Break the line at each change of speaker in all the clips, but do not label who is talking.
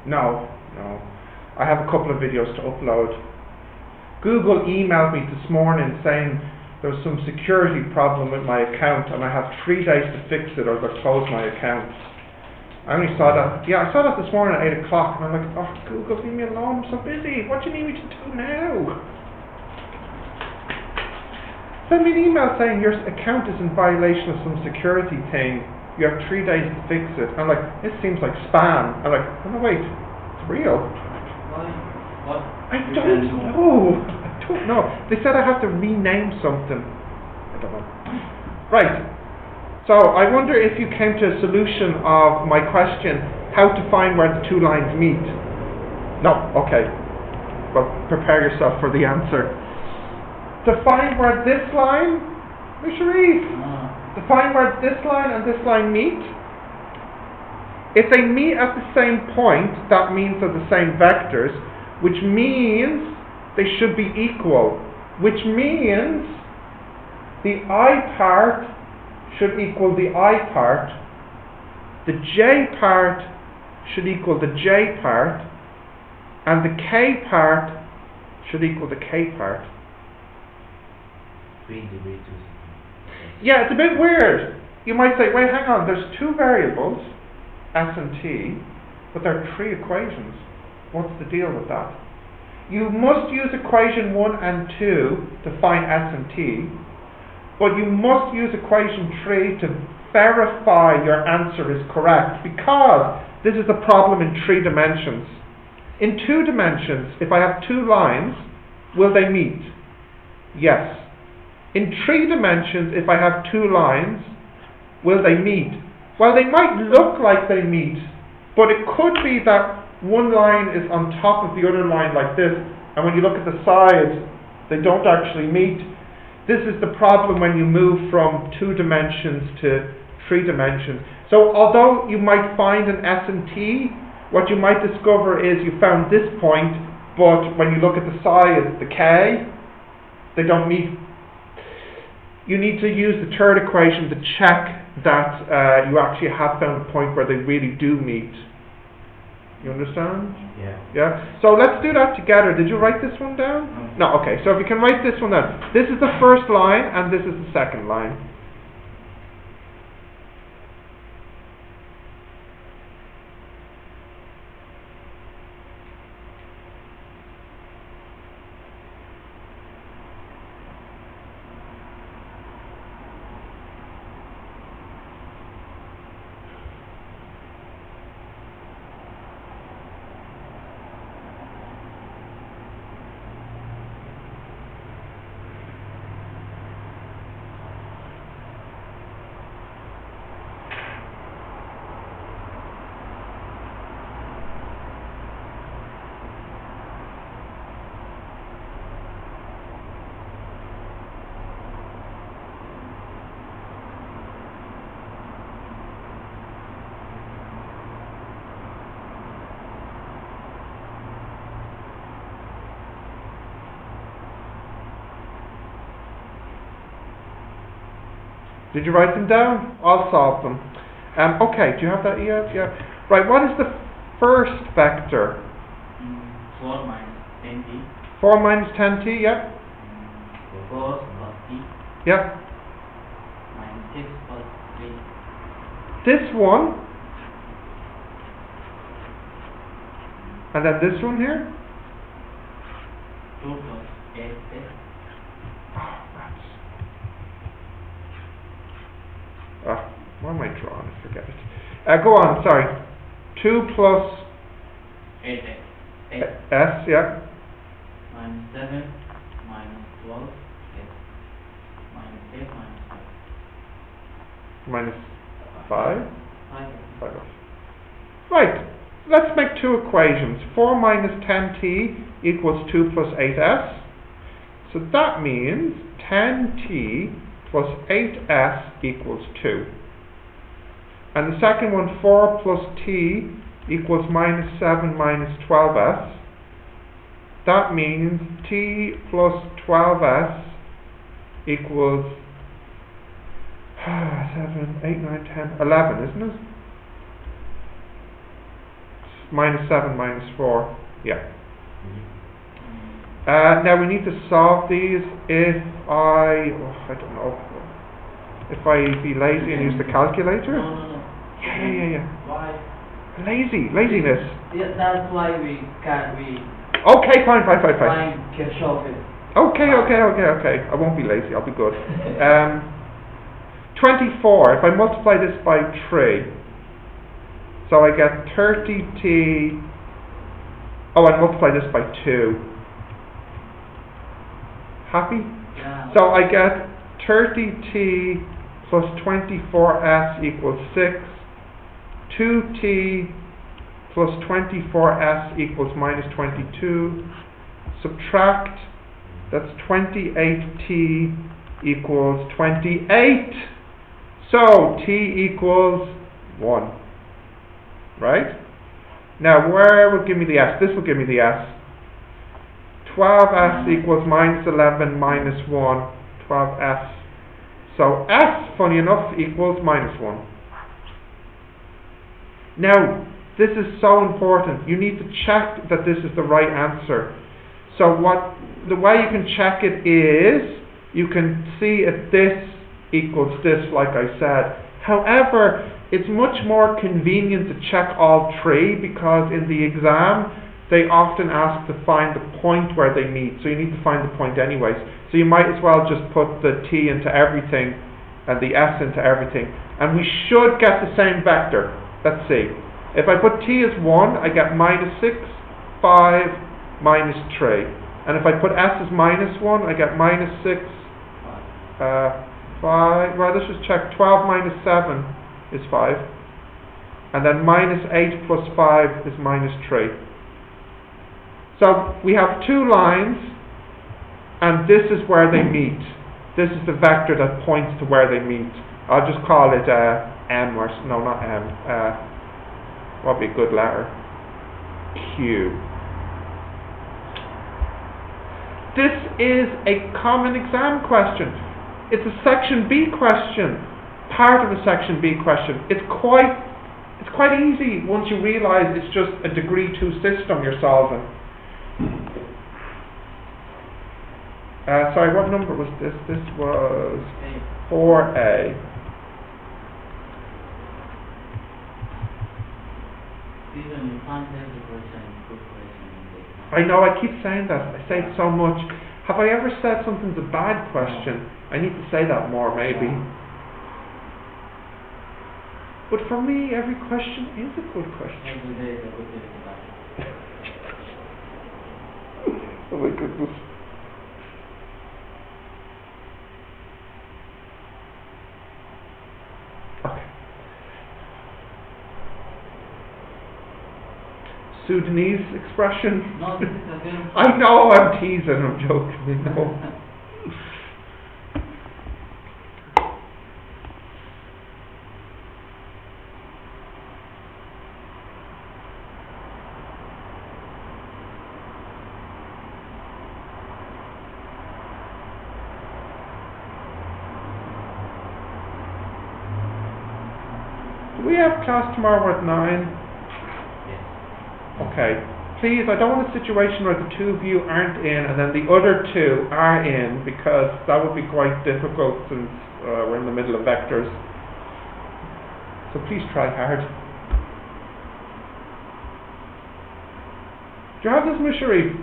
No. I have a couple of videos to upload. Google emailed me this morning saying there was some security problem with my account and I have 3 days to fix it or they'll close my account. I only saw that. Yeah, I saw that this morning at 8 o'clock and I'm like, oh, Google, leave me alone. I'm so busy. What do you need me to do now? Send me an email saying your account is in violation of some security thing. You have 3 days to fix it. I'm like, this seems like spam. I'm like, oh no, wait, it's real.
Why? What?
I don't know. They said I have to rename something. I don't know. Right. So I wonder if you came to a solution of my question, how to find where the 2 lines meet. No. Okay. Well, prepare yourself for the answer. To find where this line, to find where this line and this line meet. If they meet at the same point, that means they're the same vectors, which means they should be equal, which means the I part should equal the I part, the J part should equal the J part, and the K part should equal the K part. Yeah, it's a bit weird. You might say, wait, hang on, there's 2 variables, S and T, but there are 3 equations. What's the deal with that? You must use equation 1 and 2 to find S and T, but you must use equation 3 to verify your answer is correct, because this is a problem in 3 dimensions. In 2 dimensions, if I have 2 lines, will they meet? Yes. In 3 dimensions, if I have 2 lines, will they meet? Well, they might look like they meet, but it could be that one line is on top of the other line like this, and when you look at the sides, they don't actually meet. This is the problem when you move from 2 dimensions to 3 dimensions. So although you might find an S and T, what you might discover is you found this point, but when you look at the sides, the K, they don't meet. You need to use the 3rd equation to check that you actually have found a point where they really do meet. You understand? Yeah? So let's do that together. Did you write this one down? No, okay. So if you can write this one down. This is the first line and this is the second line. Did you write them down? I'll solve them. Okay, do you have that, Ian? Yeah. Right, what is the first vector?
4 minus 10t.
4 minus 10t, yep.
4 plus t.
Yep.
Minus 6 plus 3.
This one. And then this one here.
2 plus 8s.
What am I drawing? I forget it. Go on, sorry. 2 plus
8s.
S, yeah.
Minus 7, minus 12, yes. Minus 8, minus 5.
Minus 5?
5.
5. Right, let's make 2 equations. 4 minus 10t equals 2 plus 8s. So that means 10t plus 8s equals 2. And the second one, 4 plus t equals minus 7 minus 12s. That means t plus 12s equals 7, 8, 9, 10, 11, isn't it? minus 7 minus 4. Yeah.
Mm.
Now we need to solve these. If I don't know, if I be lazy and use the calculator.
No.
Yeah.
Why?
Laziness.
Yeah, that's why we
Okay, fine.
find Kirchhoff.
Okay. I won't be lazy. I'll be good. 24. If I multiply this by 3, so I get 30t. Oh, I multiply this by 2. Happy?
Yeah.
So I get 30t plus 24s equals 6. 2t plus 24s equals minus 22. Subtract, that's 28t equals 28. So t equals 1. Right? Now where will give me the s? This will give me the s. 12s equals minus 11 minus 1. 12s. So s, funny enough, equals minus 1. Now, this is so important. You need to check that this is the right answer. So the way you can check it is, you can see if this equals this, like I said. However, it's much more convenient to check all three, because in the exam, they often ask to find the point where they meet. So you need to find the point anyways. So you might as well just put the t into everything and the s into everything. And we should get the same vector. Let's see. If I put t as 1, I get minus 6, 5, minus 3. And if I put s as minus 1, I get minus 6, 5. Well, let's just check. 12 minus 7 is 5. And then minus 8 plus 5 is minus 3. So we have two lines, and this is where they meet. This is the vector that points to where they meet. I'll just call it M, or no, not M. What would be a good letter? Q. This is a common exam question. It's a section B question, part of a section B question. It's quite easy once you realise it's just a degree 2 system you're solving. Sorry, what number was this? This was 4A.
Stephen, you can't have the question, good question.
I know, I keep saying that. I say it so much. Have I ever said something's a bad question? I need to say that more, maybe. But for me, every question is a good question.
Every day is a good day to die.
Oh my goodness. Okay. Sudanese expression.
No, this is a very
I know, I'm teasing, I'm joking. No. Do we have class tomorrow at 9? Okay. Please, I don't want a situation where the two of you aren't in and then the other two are in, because that would be quite difficult since we're in the middle of vectors. So please try hard. Do you have this, Ms. Sharif?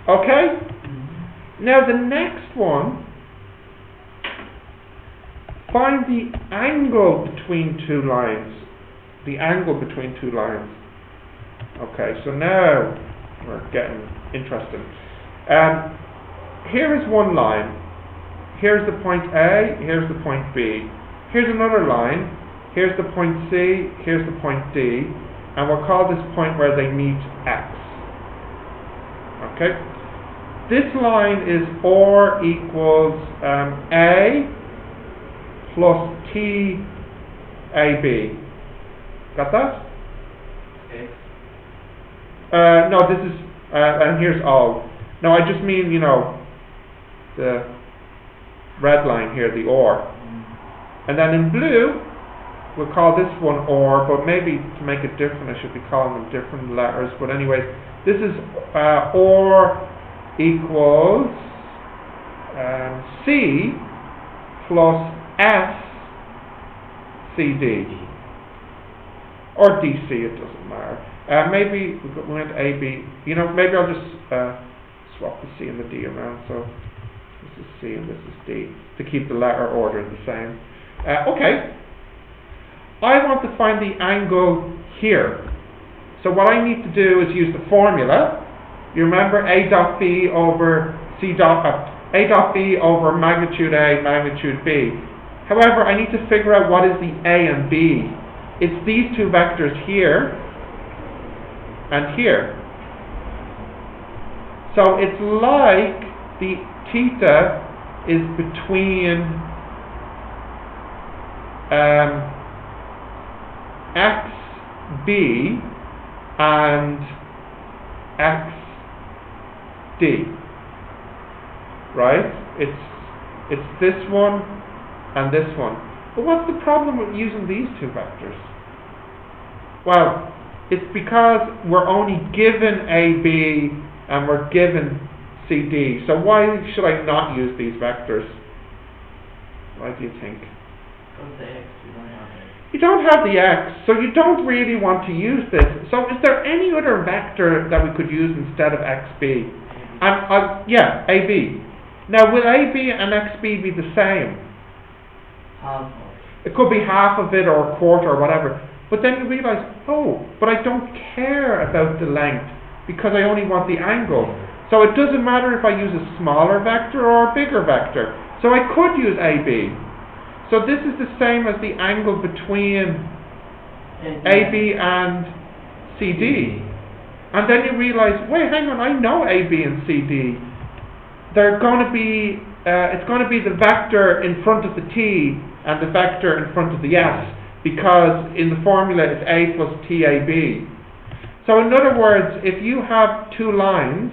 Okay? Now the next one, find the angle between two lines. The angle between two lines. Okay, so now we're getting interesting. Here is one line. Here's the point A, here's the point B. Here's another line. Here's the point C, here's the point D. And we'll call this point where they meet X. Okay? This line is or equals A plus T AB. Got that?
Okay.
No, this is, and here's all. No, I just mean, the red line here, the or. And then in blue, we'll call this one or, but maybe to make it different, I should be calling them different letters. But anyways, this is or equals C plus S CD. Or DC, it doesn't matter. Maybe we went AB. Maybe I'll just swap the C and the D around. So this is C and this is D to keep the letter order the same. Okay. I want to find the angle here. So what I need to do is use the formula. You remember A dot B over A dot B over magnitude A, magnitude B. However, I need to figure out what is the A and B. It's these two vectors here and here. So it's like the theta is between XB and XD. Right? It's this one and this one. But what's the problem with using these two vectors? Well, it's because we're only given AB and we're given CD. So why should I not use these vectors? Why do you think?
Because the X, we don't have X.
You don't have the X, so you don't really want to use this. So is there any other vector that we could use instead of XB? Yeah, AB. Now, will AB and XB be the same?
Half of
It could be half of it or a quarter or whatever. But then you realise, but I don't care about the length because I only want the angle. So it doesn't matter if I use a smaller vector or a bigger vector. So I could use AB. So this is the same as the angle between AB and CD. And then you realise, wait, hang on, I know AB and CD. They're going to be, it's going to be the vector in front of the T and the vector in front of the S, because in the formula it's A plus TAB. So in other words, if you have two lines,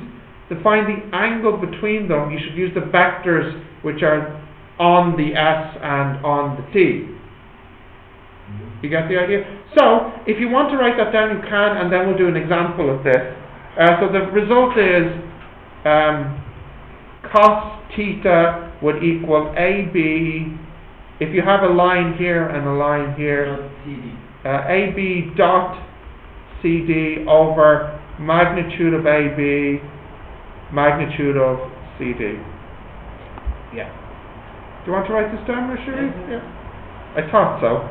to find the angle between them, you should use the vectors which are on the S and on the T. You get the idea? So, if you want to write that down, you can, and then we'll do an example of this. So the result is cos theta would equal AB. If you have a line here and a line here, AB dot CD over magnitude of AB, magnitude of CD. Yeah. Do you want to write this down, Rashiri? Yeah. I thought so.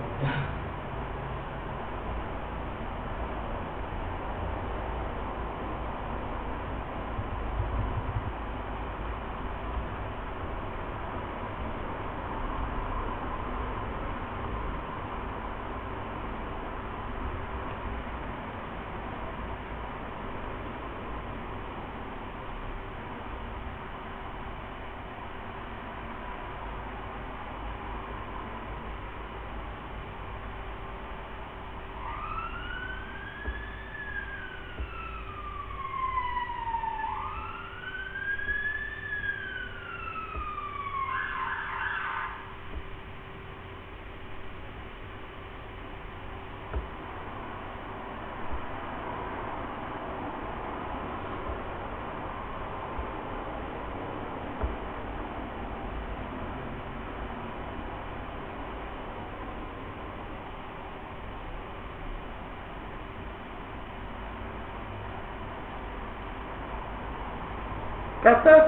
Got that?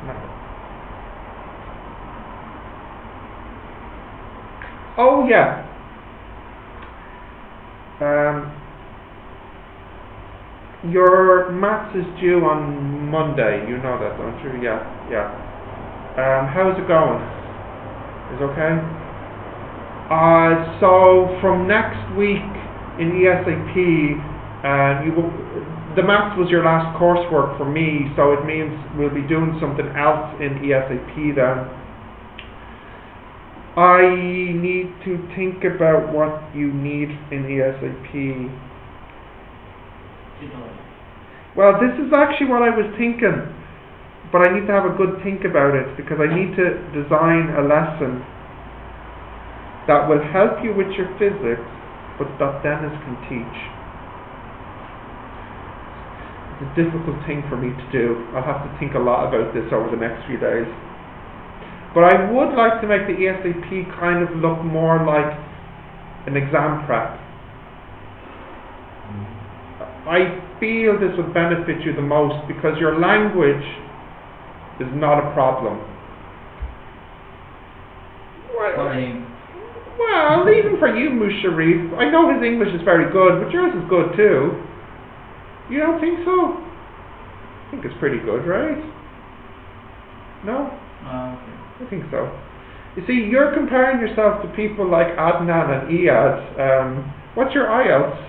No. Oh yeah. Your maths is due on Monday. You know that, don't you? Yeah. How's it going? Is it okay? So from next week in ESAP, the maths was your last coursework for me, so it means we'll be doing something else in ESAP then. I need to think about what you need in ESAP.
You know.
Well, this is actually what I was thinking, but I need to have a good think about it because I need to design a lesson that will help you with your physics, but that Dennis can teach. It's a difficult thing for me to do. I'll have to think a lot about this over the next few days. But I would like to make the ESAP kind of look more like an exam prep. I feel this would benefit you the most because your language is not a problem.
For him.
Well, even for you, Musharif, I know his English is very good, but yours is good too. You don't think so? I think it's pretty good, right? No?
Okay.
I think so. You see, you're comparing yourself to people like Adnan and Iyad. What's your IELTS?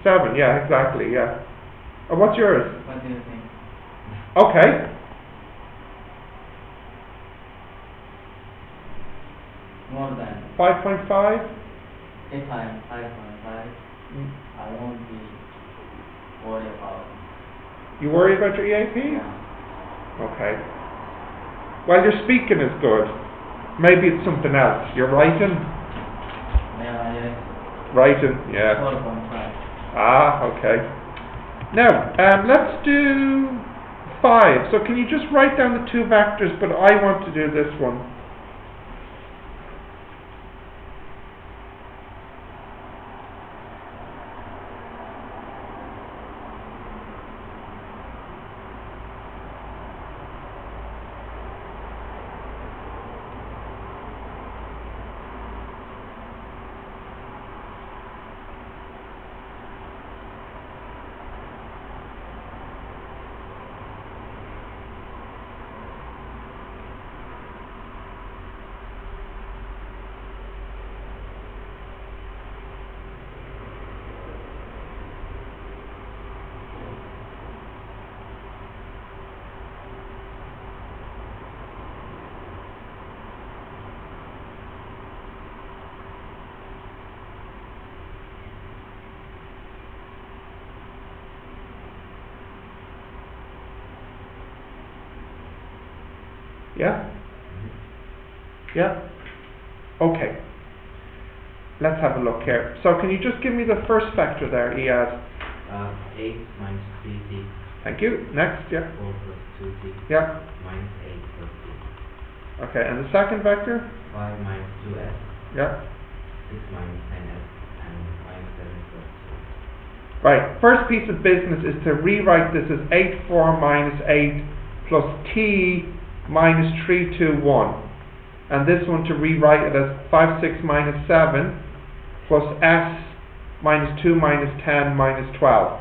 7, yeah, exactly, yeah. And what's yours?
What do you think?
Okay.
More than.
5.5?
If I am 5.5, I won't be worried about it.
You worry about your EAP?
Yeah.
Okay. Well, your speaking is good. Maybe it's something else. You're writing?
Yeah, yes.
Writing, yeah.
4.5.
Ah, okay. Now, let's do 5. So can you just write down the 2 vectors, but I want to do this one. Yeah? Yeah? Okay. Let's have a look here. So can you just give me the first vector there, Iyad?
8 minus 3t.
Thank you. Next, yeah?
4 plus 2t.
Yeah.
Minus 8 plus t.
Okay, and the second vector?
5 minus 2s.
Yeah.
6 minus 10s. And minus 7 plus 2.
Right, first piece of business is to rewrite this as 8, 4 minus 8 plus t minus 3, 2, 1. And this one to rewrite it as 5, 6 minus 7 plus s minus 2 minus 10 minus 12.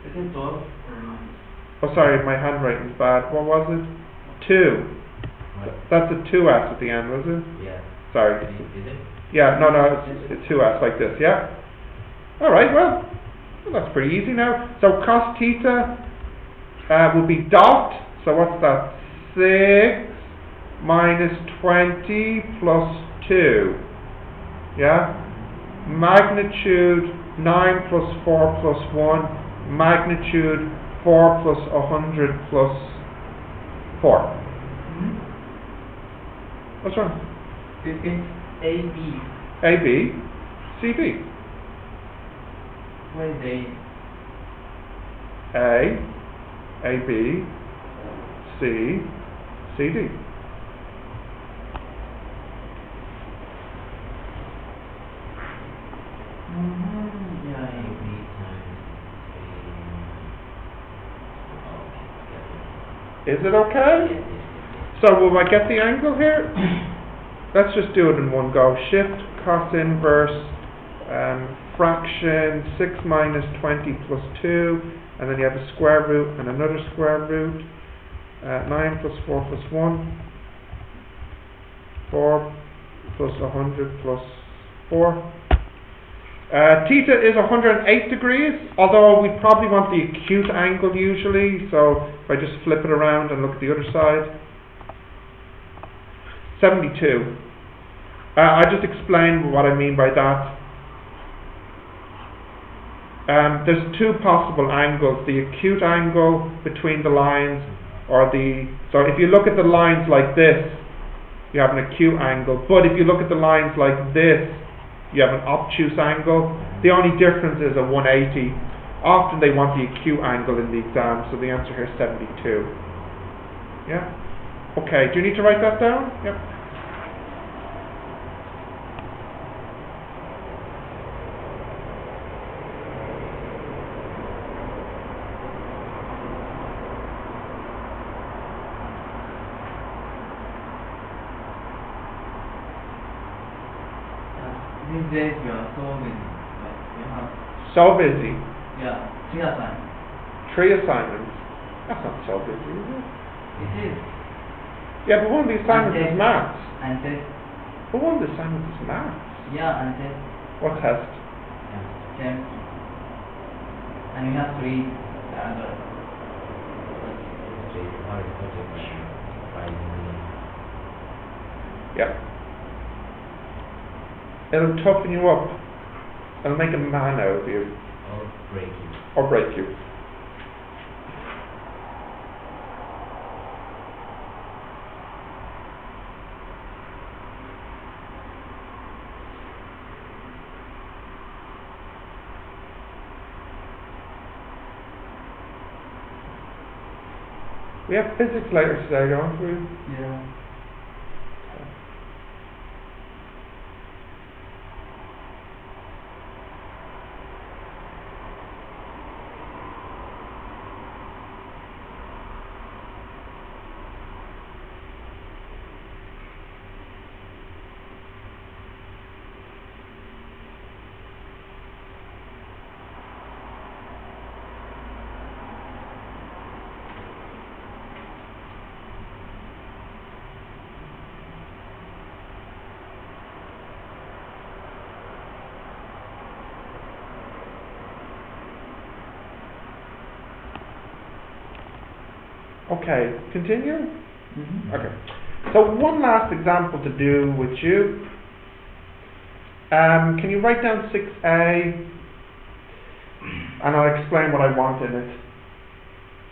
Is it 12 or minus?
Oh, sorry, my handwriting's bad. What was it? 2.
What?
That's a 2s at the end, was it?
Yeah.
Sorry.
Is it?
Yeah, no, it's 2s like this, yeah? Alright, well, that's pretty easy now. So cos theta will be dot, so what's that? 6 minus 20 plus 2. Yeah? Magnitude 9 plus 4 plus 1. Magnitude 4 plus 100 plus 4. What's wrong?
It's AB.
AB, CB.
Where is
A, AB, C, CD.
Yeah,
AB times 3.
Is it okay?
Yes.
So will I get the angle here? Let's just do it in one go. Shift, cos inverse, fraction 6 minus 20 plus 2, and then you have a square root and another square root. 9 plus 4 plus 1. 4 plus 100 plus 4. Theta is 108 degrees, although we probably want the acute angle usually, so if I just flip it around and look at the other side. 72. I just explained what I mean by that. There's two possible angles, the acute angle between the lines, or so if you look at the lines like this, you have an acute angle, but if you look at the lines like this, you have an obtuse angle. The only difference is a 180. Often they want the acute angle in the exam, so the answer here is 72. Yeah? Okay, do you need to write that down? Yep.
These days we are so busy. Like we have
So busy.
3 assignments.
3 assignments. That's not so busy, is it?
It is.
Yeah, but one of the assignments is
And
maths.
And test.
But one of the assignments is maths.
Yeah, and test.
What test?
Test. And we have to read the other.
Yeah. It'll toughen you up. It'll make a man out of you.
Or break you.
Or break you. We have physics later today, don't we?
Yeah.
Okay, continue?
Mm-hmm.
Okay. So one last example to do with you. Can you write down 6A? And I'll explain what I want in it.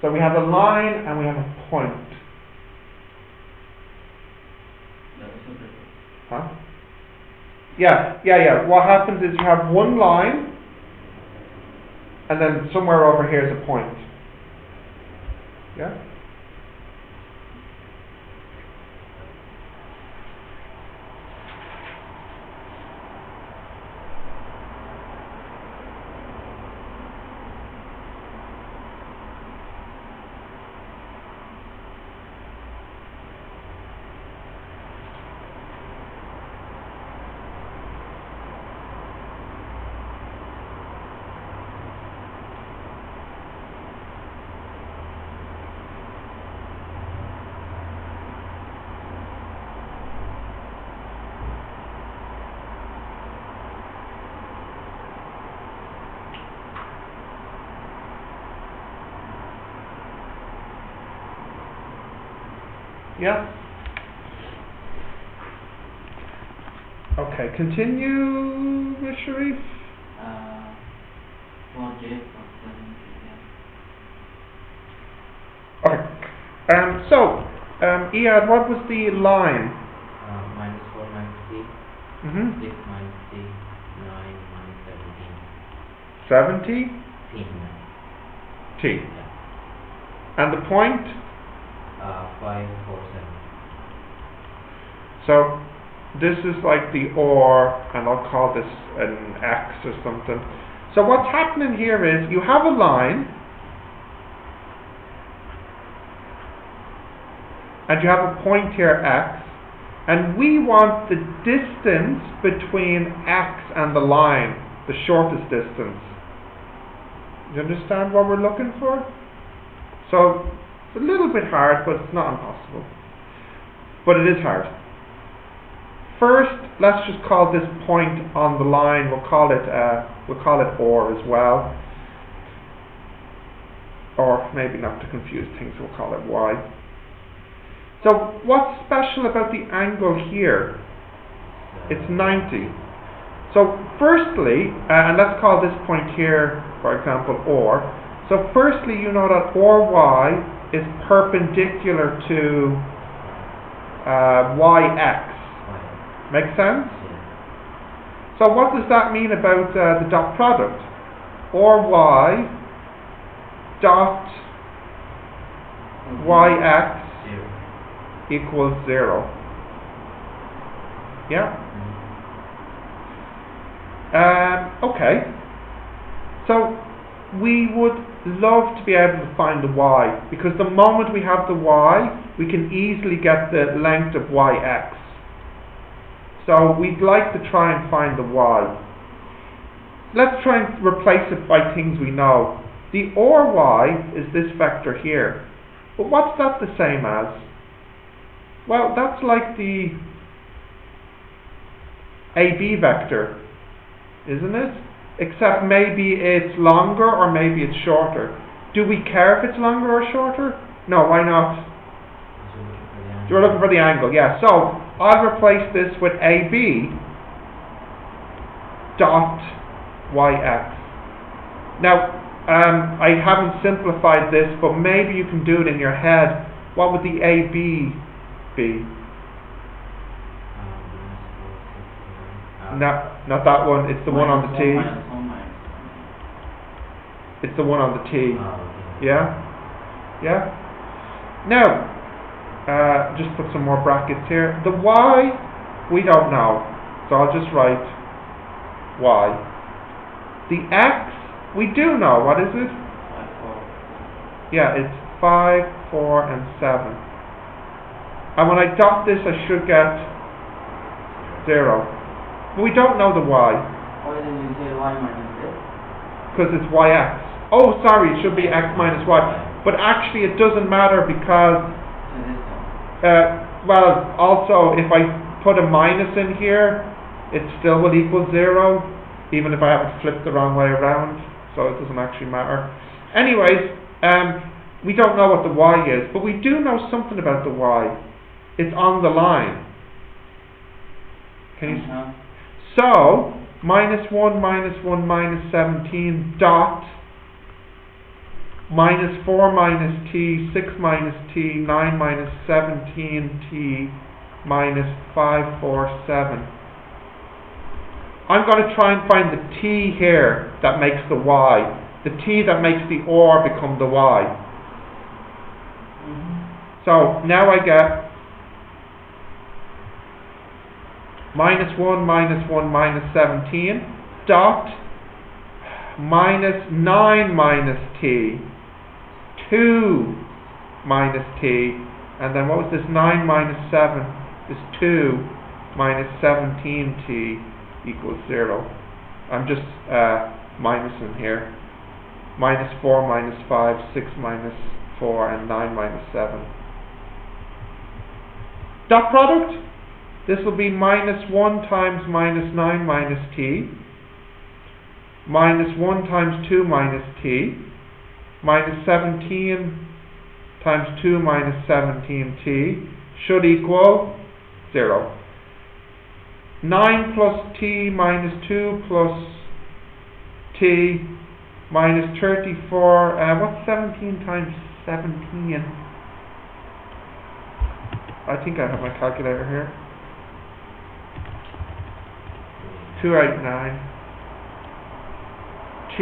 So we have a line and we have a point. Huh? Yeah. What happens is you have one line and then somewhere over here is a point. Yeah? Yeah? Okay, continue, Ms. Sharif.
4J plus 7, yeah.
Okay. Iyad, what was the line?
-4 minus 3,
Mm-hmm.
6 minus 3, 9 minus
70
17.
T.
Yeah.
And the point?
5, 4, 7.
So this is like the or, and I'll call this an X or something. So what's happening here is you have a line and you have a point here X, and we want the distance between X and the line, the shortest distance. You understand what we're looking for? So it's a little bit hard, but it's not impossible. But it is hard. First, let's just call this point on the line, we'll call it or as well. Or maybe not to confuse things, we'll call it y. So what's special about the angle here? It's 90. So firstly, and let's call this point here, for example, or. So firstly, you know that or y is perpendicular to yx.
Why?
Make sense?
Yeah.
So what does that mean about the dot product? Or y dot yx
0.
equals 0. Yeah? Okay. So we would love to be able to find the y, because the moment we have the y, we can easily get the length of yx. So we'd like to try and find the y. Let's try and replace it by things we know. The or y is this vector here. But what's that the same as? Well, that's like the AB vector, isn't it? Except maybe it's longer or maybe it's shorter. Do we care if it's longer or shorter? No, why not? You're looking for the angle, yeah. So I'll replace this with AB dot yx. Now, I haven't simplified this, but maybe you can do it in your head. What would the AB be? Not that one, it's the one on the T. It's the one on the T. Yeah? Yeah? Now, just put some more brackets here. The y, we don't know. So I'll just write y. The x, we do know. What is it?
5, 4.
Yeah, it's 5, 4, and 7. And when I dot this, I should get 0. But we don't know the y.
Why did you say y minus this?
Because it's yx. Oh, sorry, it should be x minus y. But actually it doesn't matter because, well, also if I put a minus in here, it still will equal 0, even if I have it flipped the wrong way around, so it doesn't actually matter. Anyways, we don't know what the y is, but we do know something about the y. It's on the line. Can you see? So, minus 1, minus 1, minus 17, dot, minus 4 minus t, 6 minus t, 9 minus 17 t, minus 5, 4, 7. I'm going to try and find the t here that makes the y. The t that makes the or become the y. So, now I get minus 1, minus 1, minus 17, dot, minus 9 minus t, 2 minus t, and then what was this? 9 minus 7 is 2 minus 17t equals 0. I'm just minusing here. Minus 4 minus 5, 6 minus 4, and 9 minus 7. Dot product? This will be minus 1 times minus 9 minus t, minus 1 times 2 minus t, minus 17 times 2 minus 17t should equal 0. 9 plus t minus 2 plus t minus 34, what's 17 times 17? I think I have my calculator here. 289. T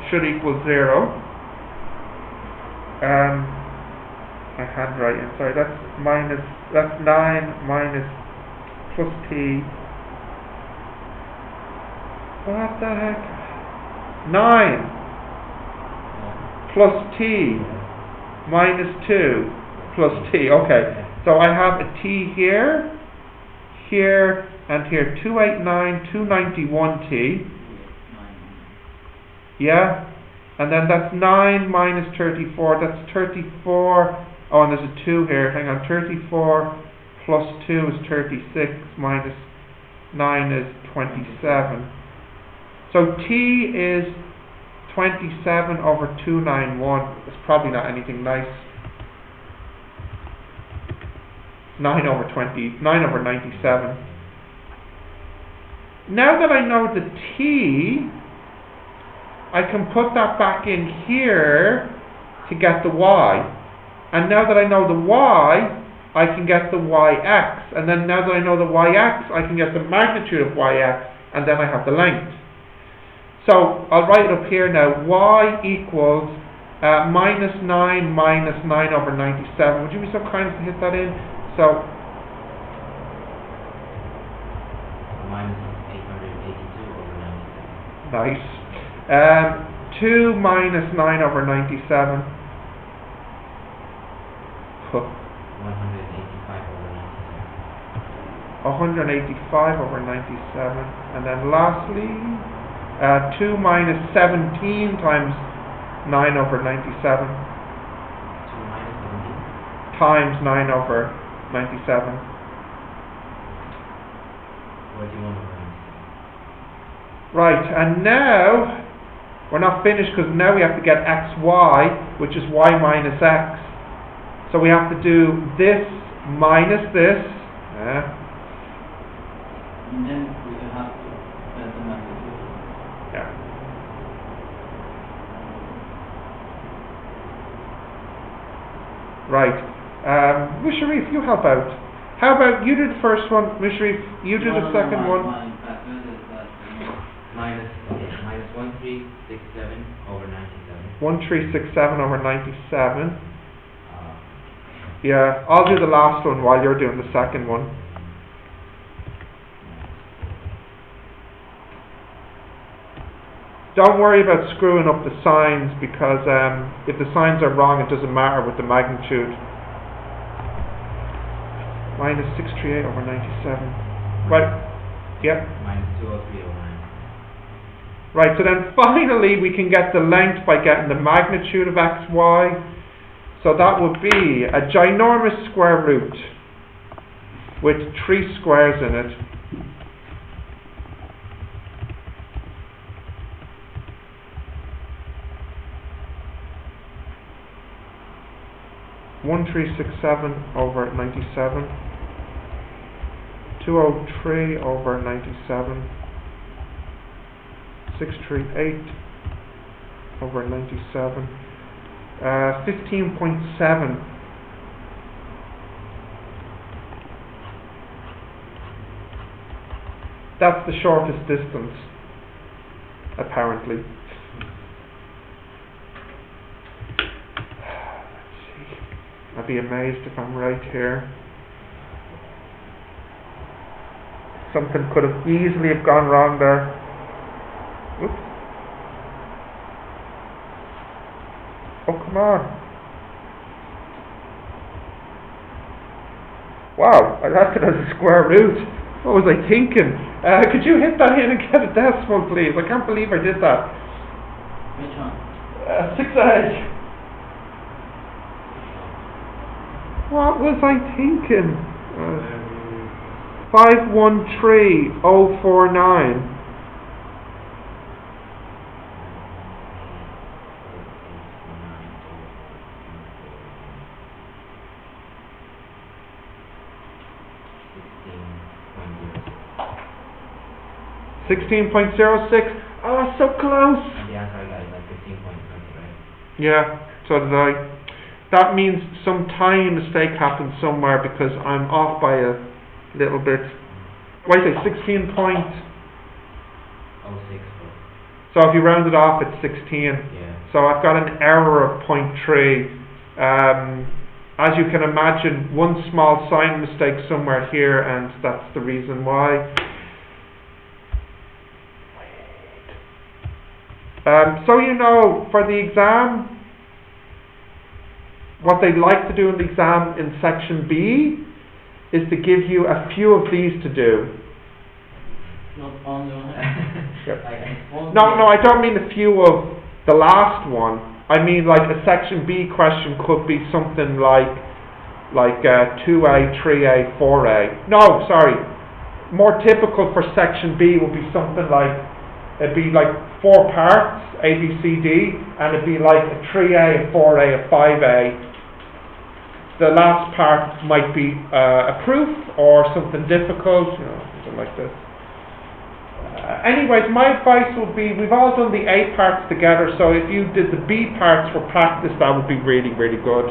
should equal 0. My handwriting, sorry, that's 9 minus plus t. What the heck? 9 plus t minus 2 plus t. Okay, so I have a t here, here, and here. 289, 291t. Yeah? And then that's 9 minus 34. That's 34. Oh, and there's a 2 here. Hang on. 34 plus 2 is 36. Minus 9 is 27. So t is 27 over 291. It's probably not anything nice. 9 over 97. now that I know the t, I can put that back in here to get the y. And now that I know the y, I can get the yx. And then now that I know the yx, I can get the magnitude of yx, and then I have the length. So I'll write it up here now. Y equals minus 9 minus 9 over 97. Would you be so kind as to hit that in? So
minus 882 over 97.
nice. 2 minus 9 over 97.
185 over 97.
185 over 97. And then lastly, 2 minus 17 times 9 over 97
2 minus 17.
times 9 over 97.
What do you want over 97?
Right, and now we're not finished because now we have to get xy, which is y minus x. So we have to do this minus this.
And then we will have to get the magnitude.
Yeah. Right. Musharif, you help out. How about you do the first one, Musharif, you do the second one.
Minus 1367 over 97.
1367 over 97. Yeah, I'll do the last one while you're doing the second one. Don't worry about screwing up the signs, because if the signs are wrong, it doesn't matter with the magnitude. Minus 638 over 97. Right. Yep.
Minus 203 over 97.
Right, so then finally we can get the length by getting the magnitude of xy. So that would be a ginormous square root with 3 squares in it. (1367) over 97, 203 over 97, 638 over 97, 15.7. That's the shortest distance, apparently. I'd be amazed if I'm right here. Something could have easily have gone wrong there. Oops. Oh, come on. Wow, I left it as a square root. What was I thinking? Could you hit that in and get a decimal, please? I can't believe I did that.
Which one?
6A. What was I thinking? 513049. $16.06. Oh, so close.
And the answer I got is like 15.20, right?
Yeah, so did I. That means some tiny mistake happened somewhere because I'm off by a little bit. Wait, 16 point.
06.
So if you round it off, it's 16.
Yeah.
So I've got an error of 0.3. As you can imagine, one small sign mistake somewhere here, and that's the reason why. So you know, for the exam, what they'd like to do in the exam in section B is to give you a few of these to do.
Not only one.
Yep.
Only.
No, I don't mean a few of the last one. I mean like a section B question could be something like 2A, 3A, 4A. No, sorry. More typical for section B would be something like, it'd be like 4 parts, A, B, C, D, and it'd be like a 3A, a 4A, a 5A. The last part might be a proof or something difficult, you know, something like this. anyways, my advice would be, we've all done the A parts together, so if you did the B parts for practice, that would be really, really good.